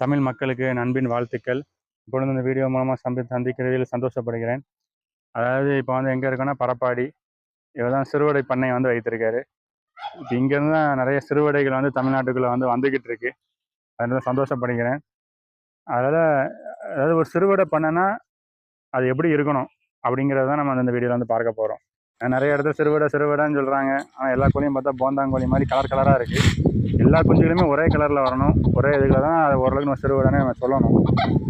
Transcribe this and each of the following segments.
தமிழ் மக்களுக்கு அன்பின் வாழ்த்துக்கள். இப்பொழுது இந்த வீடியோ மூலமாக சந்திக்கிறதில் சந்தோஷப்படுகிறேன். அதாவது இப்போ வந்து எங்கே இருக்குன்னா பரப்பாடி, இவர் தான் சிறுவடை பண்ணை வந்து வைத்திருக்காரு. இப்போ இங்கேருந்து தான் நிறைய சிறுவடைகள் வந்து தமிழ்நாட்டுக்குள்ளே வந்து வந்துக்கிட்டு இருக்கு. அதனால சந்தோஷப்படுகிறேன். அதனால் அதாவது ஒரு சிறுவடை பண்ணைன்னா அது எப்படி இருக்கணும் அப்படிங்கிறத தான் நம்ம இந்த வீடியோவில் வந்து பார்க்க போகிறோம். நிறைய இடத்துல சிறுவடைன்னு சொல்கிறாங்க. ஆனால் எல்லா கோழியும் பார்த்தா போந்தாங்கோழி மாதிரி கலர் கலராக இருக்குது. எல்லா குஞ்சுகளுமே ஒரே கலரில் வரணும், ஒரே இதில் தான் அது ஓரளவுக்கு நம்ம சிறுவடைனே நம்ம சொல்லணும்.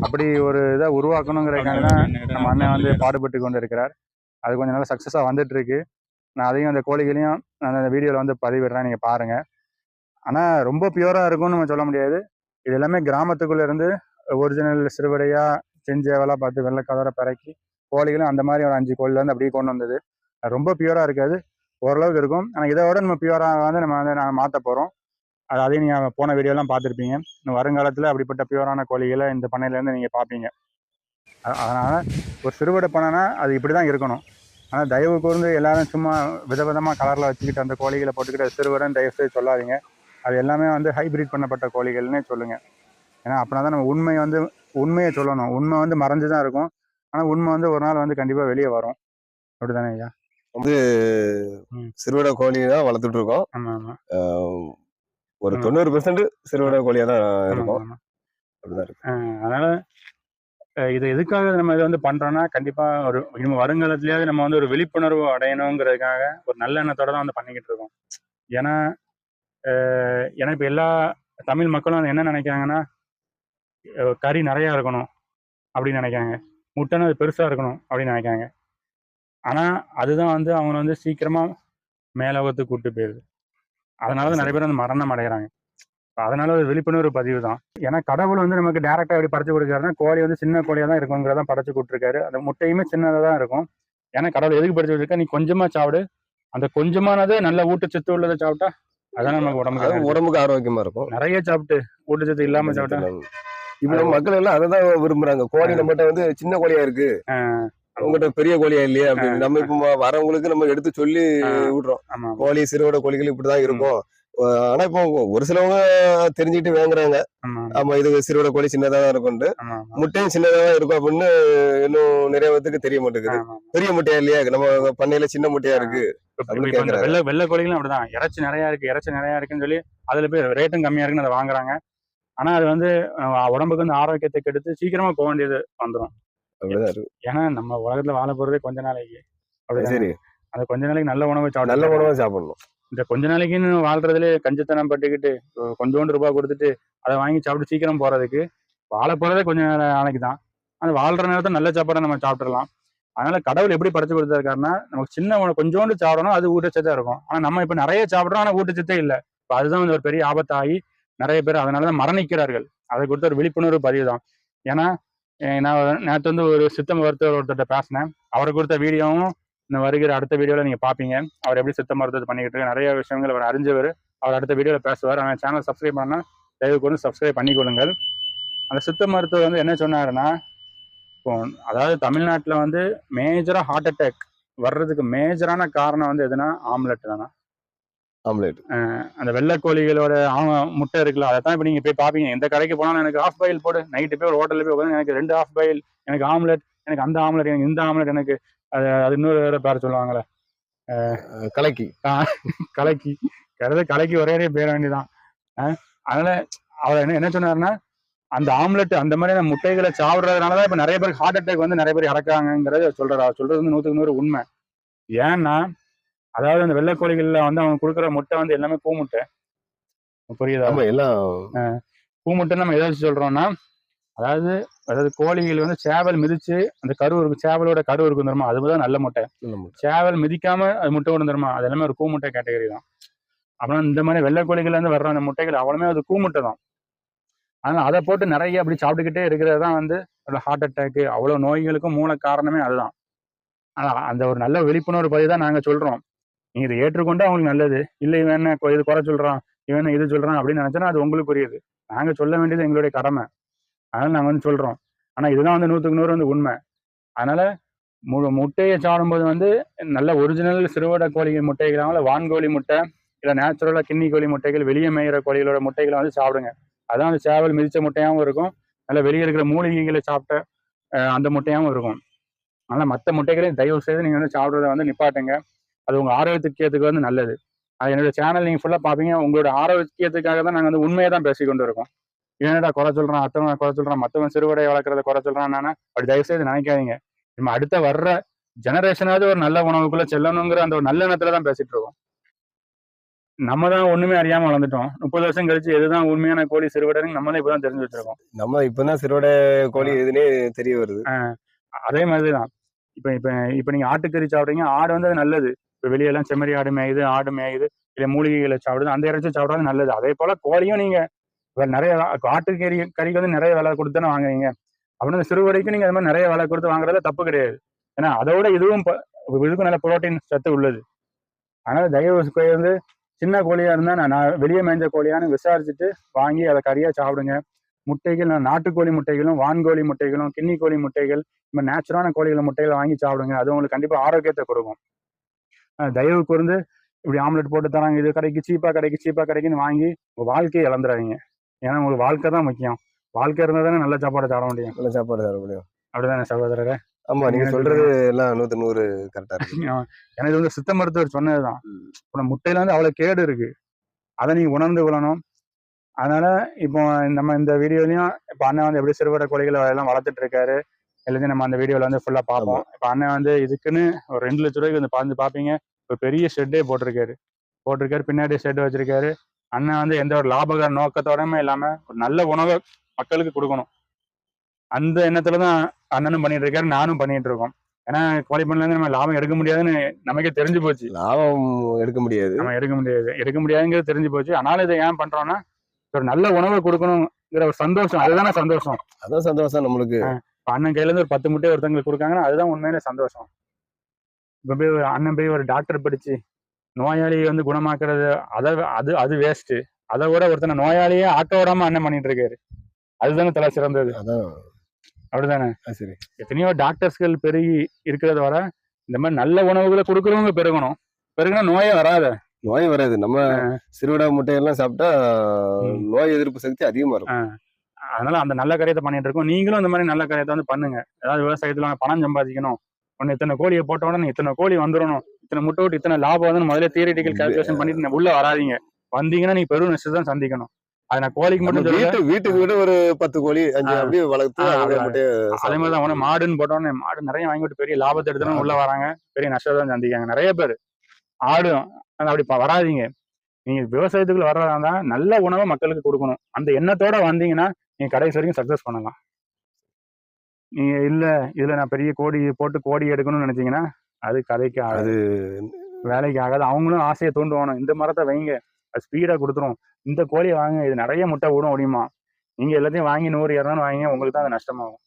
அப்படி ஒரு இதை உருவாக்கணுங்கிறதுக்காக தான் நம்ம அண்ணன் வந்து பாடுபட்டு கொண்டு இருக்கிறார். அது கொஞ்சம் நல்லா சக்ஸஸாக வந்துட்டுருக்கு. நான் அதையும் அந்த கோழிகளையும் நான் அந்த வீடியோவில் வந்து பதிவிடுறேன், நீங்கள் பாருங்கள். ஆனால் ரொம்ப பியூராக இருக்கும்னு நம்ம சொல்ல முடியாது. இது எல்லாமே கிராமத்துக்குள்ளே இருந்து ஒரிஜினல் சிறுவடையாக செஞ்சு வேலை பார்த்து வெள்ளை கலரை பிறக்கி கோழிகளும் அந்த மாதிரி ஒரு 5 கோழிலேருந்து அப்படியே கொண்டு வந்தது. ரொம்ப பியூராக இருக்காது, ஓரளவுக்கு இருக்கும். ஆனால் இதை விட நம்ம பியூராக வந்து நாங்கள் மாற்ற போகிறோம். அதையும் நீங்கள் போன வீடியோலாம் பார்த்துருப்பீங்க. இன்னும் வருங்காலத்தில் அப்படிப்பட்ட பியூரான கோழிகளை இந்த பண்ணையிலேருந்து நீங்கள் பார்ப்பீங்க. அதனால் ஒரு சிறுவடை பண்ணைனா அது இப்படி தான் இருக்கணும். ஆனால் தயவு கூர்ந்து எல்லாரும் சும்மா விதவிதமாக கலரில் வச்சுக்கிட்டு அந்த கோழிகளை போட்டுக்கிட்டு சிறுவடைன்னு தயவுசெய்து சொல்லாதீங்க. அது எல்லாமே வந்து ஹைப்ரிட் பண்ணப்பட்ட கோழிகள்னே சொல்லுங்கள். ஏன்னா அப்படின்னா தான் நம்ம உண்மையை சொல்லணும். உண்மை வந்து மறைஞ்சு தான் இருக்கும். ஆனால் உண்மை வந்து ஒரு நாள் வந்து கண்டிப்பாக வெளியே வரும். அப்படி தானே ஐயா? வந்து சிறுவடை கோழி தான் வளர்த்துட்டு இருக்கோம். ஆமாம் ஆமாம். ஒரு 90% சிறுவடை கோழியாக தான் இருக்கும். அப்படிதான் இருக்கு. அதனால இது எதுக்காக நம்ம இதை வந்து பண்றோம்னா, கண்டிப்பா ஒரு வருங்காலத்திலேயாவது நம்ம வந்து ஒரு விழிப்புணர்வு அடையணுங்கிறதுக்காக ஒரு நல்ல எண்ணத்தோட தான் வந்து பண்ணிக்கிட்டு இருக்கோம். ஏன்னா இப்போ எல்லா தமிழ் மக்களும் வந்து என்ன நினைக்கிறாங்கன்னா, கறி நிறையா இருக்கணும் அப்படின்னு நினைக்காங்க, முட்டைன்னு அது பெருசா இருக்கணும் அப்படின்னு நினைக்காங்க. ஆனா அதுதான் வந்து அவங்க வந்து சீக்கிரமா மேலோகத்துக்கு கூட்டு போயிருது. அதனால தான் நிறைய பேர் வந்து மரணம் அடைகிறாங்க. அதனால ஒரு விழிப்புணர்வு பதிவு தான். ஏன்னா கடவுள் வந்து நமக்கு டேரக்டா எப்படி படைச்சு கொடுக்காருன்னா, கோழி வந்து சின்ன கோழியா தான் இருக்குங்கிறதான் படைச்சு கொடுத்துருக்காரு. அந்த முட்டையுமே சின்னதாக தான் இருக்கும். ஏன்னா கடவுள் எதுக்கு படைச்சு கொடுத்துருக்கா, நீ கொஞ்சமா சாப்பிடு, அந்த கொஞ்சமானதே நல்ல ஊட்டச்சத்து உள்ளதை சாப்பிட்டா அதான் நமக்கு உடம்புக்கு ஆரோக்கியமா இருக்கும். நிறைய சாப்பிட்டு ஊட்டச்சத்து இல்லாம சாப்பிட்டா இப்ப மக்கள் எல்லாம் அதை தான் விரும்புறாங்க. கோழி நம்மகிட்ட வந்து சின்ன கோழியா இருக்கு, உங்ககிட்ட பெரிய கோழியா இல்லையா அப்படின்னு. நம்ம இப்ப வரவங்களுக்கு நம்ம எடுத்து சொல்லி விடுறோம், கோழி சிறுவடை கோழிகள் இப்படிதான் இருக்கும். ஆனா இப்போ ஒரு சிலவங்க தெரிஞ்சுக்கிட்டு வாங்குறாங்க, ஆமா இது சிறுவடை கோழி சின்னதா தான் இருக்கும், முட்டையும் சின்னதா தான் இருக்கும் அப்படின்னு. இன்னும் நிறைய பேருக்கு தெரிய மாட்டேங்குது, பெரிய முட்டையா இல்லையா, நம்ம பண்ணையில சின்ன முட்டையா இருக்கு. வெள்ளை கோழிகளும் அப்படிதான், இறைச்சி நிறைய இருக்குன்னு சொல்லி அதுல போய் ரேட்டும் கம்மியா இருக்குன்னு அதை வாங்குறாங்க. ஆனா அது வந்து உடம்புக்கு வந்து ஆரோக்கியத்தை கெடுத்து சீக்கிரமா போக வேண்டியது வந்துடும். ஏன்னா நம்ம உலகத்துல வாழ போறதே கொஞ்ச நாளைக்கு. சரி, அந்த கொஞ்ச நாளைக்கு நல்ல உணவை சாப்பிடணும். இந்த கொஞ்ச நாளைக்குன்னு வாழ்றதுல கஞ்சத்தனம் பட்டுக்கிட்டு கொஞ்சோண்டு ரூபாய் கொடுத்துட்டு அதை வாங்கி சாப்பிட்டு சீக்கிரம் போறதுக்கு, வாழ போறதே கொஞ்ச நாளைக்கு தான். அந்த வாழ்ற நேரத்தை நல்ல சாப்பாடை நம்ம சாப்பிடலாம். அதனால கடவுள் எப்படி படைச்சு கொடுத்துருக்காருன்னா, நமக்கு சின்ன கொஞ்சோண்டு சாப்பிடணும், அது ஊட்டச்சத்தா இருக்கும். ஆனா நம்ம இப்ப நிறைய சாப்பிட்றோம், ஆனா ஊட்டச்சத்தே இல்லை. இப்போ அதுதான் வந்து ஒரு பெரிய ஆபத்தாகி நிறைய பேர் அதனாலதான் மரணிக்கிறார்கள். அதை கொடுத்த ஒரு விழிப்புணர்வு பதிவு தான். ஏன்னா நான் நேற்று வந்து ஒரு சித்த மருத்துவர் ஒருத்தர்கிட்ட பேசினேன். அவரை கொடுத்த வீடியோவும் இந்த வருகிற அடுத்த வீடியோவில் நீங்கள் பார்ப்பீங்க. அவர் எப்படி சித்த மருத்துவத்தை பண்ணிக்கிட்டு இருக்க நிறைய விஷயங்கள் அவர் அறிஞ்சவர். அவர் அடுத்த வீடியோவில் பேசுவார். ஆனால் சேனல் சப்ஸ்கிரைப் பண்ணால் தயவுக்கு வந்து சப்ஸ்கிரைப் பண்ணிக்கொள்ளுங்கள். அந்த சித்த மருத்துவர் வந்து என்ன சொன்னாருன்னா, இப்போ அதாவது தமிழ்நாட்டில் வந்து மேஜராக ஹார்ட் அட்டாக் வர்றதுக்கு மேஜரான காரணம் வந்து எதுனா ஆம்லெட் தானா. ஆம்லெட், அந்த வெள்ளை கோழிகளோட முட்டை இருக்குல்ல, அதை தான் இப்போ நீங்கள் போய் பார்ப்பீங்க. எந்த கடைக்கு போனாலும் எனக்கு ஆஃப் பாயில் போடு, நைட்டு போய் ஒரு ஹோட்டலில் போய் உட்காந்து எனக்கு 2 ஆஃப் பாயில், எனக்கு ஆம்லெட், எனக்கு அந்த ஆம்லெட், எனக்கு இந்த ஆம்லெட், எனக்கு அது இன்னொரு வேற பேர் சொல்லுவாங்களே, கலக்கி கலக்கி ஒரே பேர் வேண்டிதான். அதனால அவர் என்ன சொன்னாருன்னா, அந்த ஆம்லெட் அந்த மாதிரியான முட்டைகளை சாப்பிட்றதுனாலதான் இப்ப நிறைய பேருக்கு ஹார்ட் அட்டாக் வந்து நிறைய பேர் இறக்குறாங்கிறத சொல்றாரு. அவர் சொல்றது வந்து 100க்கு 100 உண்மை. ஏன்னா அதாவது அந்த வெள்ளை கோழிகள்ல வந்து அவங்க கொடுக்குற முட்டை வந்து எல்லாமே பூமுட்டை. புரியுதா? எல்லாம் பூமுட்டை நம்ம எதாச்சும் சொல்றோம்னா, அதாவது கோழிகள் வந்து சேவல் மிதிச்சு அந்த கரு இருக்கு, சேவலோட கரு இருக்கு தருமா, அதுதான் நல்ல முட்டை. சேவல் மிதிக்காம அது முட்டை கொண்டு தருமா, அது எல்லாமே ஒரு பூமுட்டை கேட்டகரி தான். அப்புறம் இந்த மாதிரி வெள்ளை கோழிகள் இருந்து வர்ற அந்த முட்டைகள் அவ்வளவுமே அது பூமுட்டை தான். அதனால அதை போட்டு நிறைய அப்படி சாப்பிட்டுக்கிட்டே இருக்கிறது தான் வந்து ஹார்ட் அட்டாக்கு அவ்வளவு நோய்களுக்கும் மூல காரணமே அதுதான். ஆனா அந்த ஒரு நல்ல விழிப்புணர்வு பதிவு தான் நாங்க சொல்றோம். நீங்க இதை ஏற்றுக்கொண்டு அவங்களுக்கு நல்லது. இல்லை இவன் என்ன இது குறை சொல்றான், இவன் இது சொல்றான் அப்படின்னு நினைச்சோன்னா அது உங்களுக்கு புரியுது. நாங்க சொல்ல வேண்டியது எங்களுடைய கடமை. அதனால நாங்க வந்து சொல்றோம். ஆனா இதுதான் வந்து 100க்கு 100 வந்து உண்மை. அதனால முட்டையை சாப்பிடும்போது வந்து நல்ல ஒரிஜினல் சிறுவடை கோழிகள் முட்டைகளால வான்கோழி முட்டை, இல்லை நேச்சுரலா கிண்ணி கோழி முட்டைகள், வெளியே மேயிற கோழிகளோட முட்டைகளை வந்து சாப்பிடுங்க. அதான் அந்த சேவல் மிதிச்ச முட்டையாகவும் இருக்கும், நல்ல வெளியே இருக்கிற மூலிகைகளை சாப்பிட்ட அந்த முட்டையாகவும் இருக்கும். அதனால மற்ற முட்டைகளையும் தயவு செய்து நீங்கள் வந்து சாப்பிட்றத வந்து நிப்பாட்டுங்க. அது உங்கள் ஆரோக்கியத்துக்கு வந்து நல்லது. அது என்னோட சேனல் நீங்கள் ஃபுல்லாக பார்ப்பீங்க. உங்களோட ஆரோக்கியத்துக்காக தான் நாங்கள் வந்து உண்மையை தான் பேசி கொண்டு இருக்கோம். ஏன்னடா குறை சொல்கிறான், அடுத்தவன் குறை சொல்கிறான், மற்றவன் சிறுவடை வளர்க்குறத குறை சொல்கிறான், அப்படி தயவு செய்து நினைக்காதீங்க. நம்ம அடுத்த வர்ற ஜெனரேஷனாவது ஒரு நல்ல உணவுக்குள்ள செல்லணுங்கிற அந்த ஒரு நல்ல எண்ணத்துல தான் பேசிட்டு இருக்கோம். நம்ம தான் ஒண்ணுமே அறியாம வளர்ந்துட்டோம். 30 வருஷம் கழிச்சு எதுதான் உண்மையான கோழி சிறுவடைன்னு நம்மளே இப்பதான் தெரிஞ்சு வச்சிருக்கோம். நம்ம இப்பதான் சிறுவடை கோழி எதுனே தெரிய வருது. அதே மாதிரிதான் இப்ப இப்ப இப்ப நீங்க ஆட்டுக்கறி சாப்பிட்றீங்க, ஆடு வந்து அது நல்லது. இப்ப வெளியெல்லாம் செம்மறி ஆடு மேயுது, ஆடு மேயுது, இல்ல மூலிகைகளை சாப்பிடுது, அந்த இறைச்சி சாப்பிட்றது நல்லது. அதே போல கோழியும் நீங்க நிறைய கறிக்கு வந்து நிறைய விலை கொடுத்து தானே வாங்குறீங்க. அப்படின்னு சிறுவடைக்கு நீங்க அது மாதிரி நிறைய விலை கொடுத்து வாங்குறதுல தப்பு கிடையாது. ஏன்னா அதோட இதுவும் நல்ல புரோட்டீன் சத்து உள்ளது. அதனால தயவு வந்து சின்ன கோழியா இருந்தா நான் வெளியே மேய்ஞ்ச கோழியான்னு விசாரிச்சுட்டு வாங்கி அதை கறியா சாப்பிடுங்க. முட்டைகள் நாட்டுக்கோழி முட்டைகளும், வான்கோழி முட்டைகளும், கிண்ணி கோழி முட்டைகள், இந்த நேச்சுரலான கோழிகளை முட்டைகளை வாங்கி சாப்பிடுங்க. அது உங்களுக்கு கண்டிப்பா ஆரோக்கியத்தை கொடுக்கும். தயவு கூர்ந்து இப்படி ஆம்லெட் போட்டு தராங்க, இது கடைக்கு சீப்பா கிடைக்குன்னு வாங்கி உங்க வாழ்க்கையை இழந்துடாதீங்க. ஏன்னா உங்களுக்கு வாழ்க்கை தான் முக்கியம். வாழ்க்கை இருந்தா தானே நல்ல சாப்பாடு சாப்பிட முடியும். நல்ல சாப்பாடு சாப்பிட முடியும். அப்படிதானே சகோதரரே? ஆமா, நீங்க சொல்றது எல்லாம் 100 கரெக்டா இருக்கு. எனக்கு வந்து சித்த மருத்துவர் சொன்னதுதான். முட்டையில வந்து அவ்வளவு கேடு இருக்கு, அதை நீங்க உணர்ந்து கொள்ளணும். அதனால இப்போ நம்ம இந்த வீடியோலயும் இப்ப அண்ணன் வந்து எப்படி சிறுவடை கோழிகளை எல்லாம் வளர்த்துட்டு இருக்காரு எல்லாத்தையும் நம்ம அந்த வீடியோல வந்து ஃபுல்லா பார்ப்போம். இப்ப அண்ணன் வந்து இதுக்குன்னு ஒரு 2 லட்ச ரூபாய்க்கு வந்து பார்த்து பாப்பீங்க. இப்போ பெரிய ஷெட்டே போட்டிருக்காரு, பின்னாடி ஷெட் வச்சிருக்காரு. அண்ணன் வந்து எந்த ஒரு லாபகர நோக்கத்தோடமே இல்லாம ஒரு நல்ல உணவை மக்களுக்கு கொடுக்கணும், அந்த எண்ணத்துலதான் அண்ணனும் பண்ணிட்டு இருக்காரு, நானும் பண்ணிட்டு இருக்கோம். ஏன்னா கோழி பண்ணல இருந்து நம்ம லாபம் எடுக்க முடியாதுன்னு நமக்கே தெரிஞ்சு போச்சு. லாபம் எடுக்க முடியாதுங்கிறது தெரிஞ்சு போச்சு. அதனால இதை ஏன் பண்றோம்னா ஒரு நல்ல உணவை கொடுக்கணுங்கிற ஒரு சந்தோஷம். அதுதானே சந்தோஷம். அதான் சந்தோஷம் நம்மளுக்கு. அண்ணன் கையில இருந்து ஒரு 10 முட்டை ஒருத்தங்களுக்கு கொடுக்காங்கன்னா அதுதான் உண்மையிலே சந்தோஷம். இப்ப போய் அண்ணன் போய் ஒரு டாக்டர் படிச்சு நோயாளியை வந்து குணமாக்குறது அது வேஸ்ட். அதை விட ஒருத்தனை நோயாளியே ஆக்க விடாம அண்ணன் பண்ணிட்டு இருக்காரு, அதுதானே தலை சிறந்தது. அப்படிதானே? சரி, எத்தனையோ டாக்டர்ஸ்கள் பெருகி இருக்கிறத வர இந்த மாதிரி நல்ல உணவுகளை கொடுக்குறவங்க பெருகுனா நோயே வராது. நம்ம சிறுவடை முட்டையெல்லாம் சாப்பிட்டா நோய் எதிர்ப்பு சக்தி அதிகமா இருக்கும். அதனால அந்த நல்ல காரியத்தை பண்ணிட்டு இருக்கோம். நீங்களும் இந்த மாதிரி நல்ல காரியத்தை வந்து பண்ணுங்க. ஏதாவது விவசாயத்துல பணம் சம்பாதிக்கணும், ஒன்னு இத்தனை கோழியை போட்ட உடனே இத்தனை கோழி வந்துடணும், இத்தனை முட்டை விட்டு இத்தனை லாபம் வந்து முதல்ல தியரிட்டிக்கல் கால்குலேஷன் பண்ணிட்டு உள்ள வராதிங்க. வந்தீங்கன்னா நீ பெரும் நஷ்டம் தான் சந்திக்கணும். அது நான் கோழிக்கு மட்டும் வீட்டுக்கு விட ஒரு 10 கோழி 5 அப்படியே வளர்த்து அதே மாதிரிதான் மாடுன்னு போட்டோன்னே மாடு நிறைய வாங்கி விட்டு பெரிய லாபத்தை எடுத்துட்டு உள்ள வராங்க, பெரிய நஷ்டத்தை சந்திக்காங்க நிறைய பேர். ஆடும் அப்படி வராதிங்க. நீங்க விவசாயத்துக்குள்ள வர்றதா இருந்தா நல்ல உணவை மக்களுக்கு கொடுக்கணும். அந்த எண்ணத்தோட வந்தீங்கன்னா நீங்க கடைசி வரைக்கும் சக்சஸ் பண்ணலாம். நீங்க இல்ல இதுல நான் பெரிய கோடி எடுக்கணும்னு நினைச்சீங்கன்னா அது கதைக்கு ஆகாது, வேலைக்கு ஆகாது. அவங்களும் ஆசையை தூண்டுவானு இந்த மரத்தை வைங்க, அது ஸ்பீடா கொடுத்துரும், இந்த கோழியை வாங்க, இது நிறைய முட்டை விடும் அப்படிமா. நீங்க எல்லாத்தையும் வாங்கி 100 200 வாங்கி உங்களுக்கு தான் அது நஷ்டமாகும்.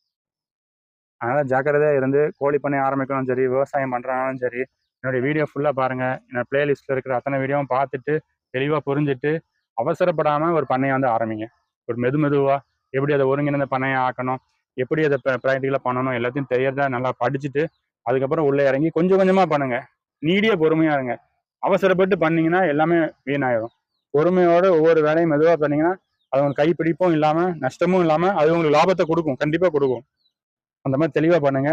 அதனால ஜாக்கிரதையா இருந்து கோழி பண்ணை ஆரம்பிக்கணும் சரி, விவசாயம் பண்றாலும் சரி, என்னுடைய வீடியோ ஃபுல்லா பாருங்க. என்னோட பிளேலிஸ்ட்ல இருக்கிற அத்தனை வீடியோவும் பார்த்துட்டு தெளிவா புரிஞ்சுட்டு அவசரப்படாம ஒரு பண்ணையை வந்து ஆரம்பிங்க. ஒரு மெதுவா எப்படி அதை ஒருங்கிணைந்த பண்ணையை ஆக்கணும், எப்படி அதை ப்ராக்டிக்கலா பண்ணணும் எல்லாத்தையும் தெரியறதா நல்லா படிச்சுட்டு அதுக்கப்புறம் உள்ள இறங்கி கொஞ்சம் கொஞ்சமா பண்ணுங்க. நீடிய பொறுமையா இருங்க. அவசரப்பட்டு பண்ணீங்கன்னா எல்லாமே வீணாயிரும். பொறுமையோட ஒவ்வொரு வேலையும் மெதுவா பண்ணீங்கன்னா அது உங்களுக்கு கைப்பிடிப்பும் இல்லாம நஷ்டமும் இல்லாம அது உங்களுக்கு லாபத்தை கொடுக்கும், கண்டிப்பா கொடுக்கும். அந்த மாதிரி தெளிவா பண்ணுங்க.